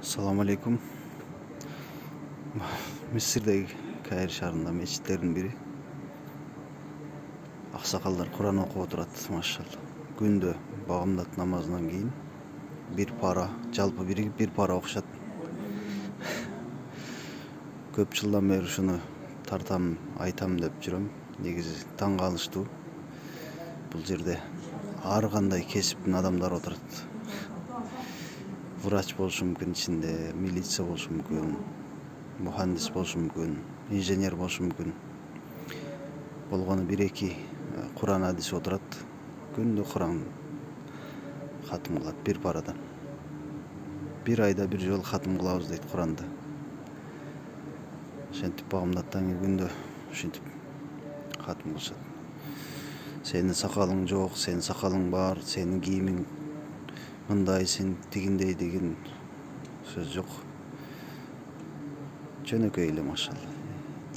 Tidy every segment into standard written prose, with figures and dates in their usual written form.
Assalamu alaikum. Misir'deki Kair şahrında meçitlerin biri. Aksakallar Kur'an okup oturat maşallah. Günde bağımdat namazından keyin bir para, jalpı biri bir para okuşat. Köp жылдан beri şunu tartam, aytam dep жүрөm. Негизи таң калыштуу. Бул жерде ар кандай кесиптин адамдары отурат. Врач болушу мүмкүн, ичинде милиция болушу мүмкүн, мухандис болушу мүмкүн, инженер болушу мүмкүн. Болгону 1-2 Кур'ан адиси отурат. Күндө Кур'ан хатым кылат bir парадан. Bir айда bir жолу хатым кылабыз дейт Кур'анды. Ошентип багымдаттан кийин күндө ушинтип хатым кылышат. Senin sakalın жоқ, senin sakalın бар, senin кийимиң мындай, сен тигиндей деген сөз жоқ. Жөнөкөй эле машалла.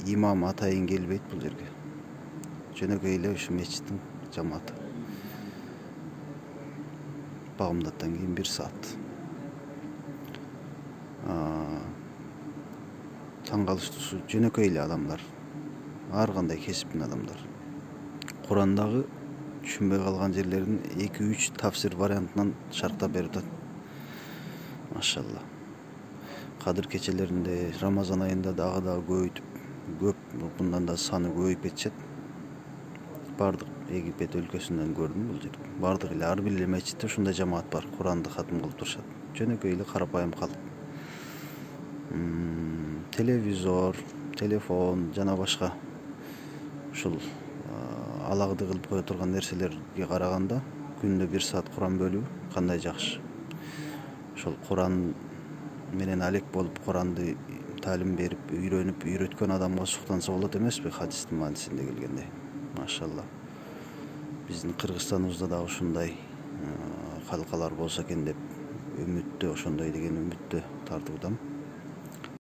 Имам атайын келбейт бул жерге. Жөнөкөй эле ушу мечиттин жамааты. Багымдаттан кийин 1 саат. Таң калыштуусу жөнөкөй эле адамдар. Ар кандай кесиптин адамдар. Kur'andагы түшүнбөй калган жерлерин 2-3 тафсир вариантынан шарктап берип атат. Машалла. Кадыр кечелеринде, Рамазан айында дагы көп, мындан да саны көбөйүп кетишет. Бардык Египет өлкөсүнөн көрдүм бул жерде. Бардык эле ар бир эле мечитте ушундай жамаат бар. Куранды хатым кылып турушат. Жөнөкөй эле карапайым калып. Телевизор, телефон жана башка ушул алагды кылып кое турган нерселерге караганда күндө 1 саат Кур'ан бөлүү кандай жакшы. Ошол Кур'ан менен алек болуп Кур'анды талим берип, үйрөткөн адамга суктанса болот эмеспи? Хадистин маанисинде келгенде. Машалла. Биздин Кыргызстаныбызда да ушундай калкалар болсо экен деп үмүттө, ошондой деген үмүттө тартуудамын.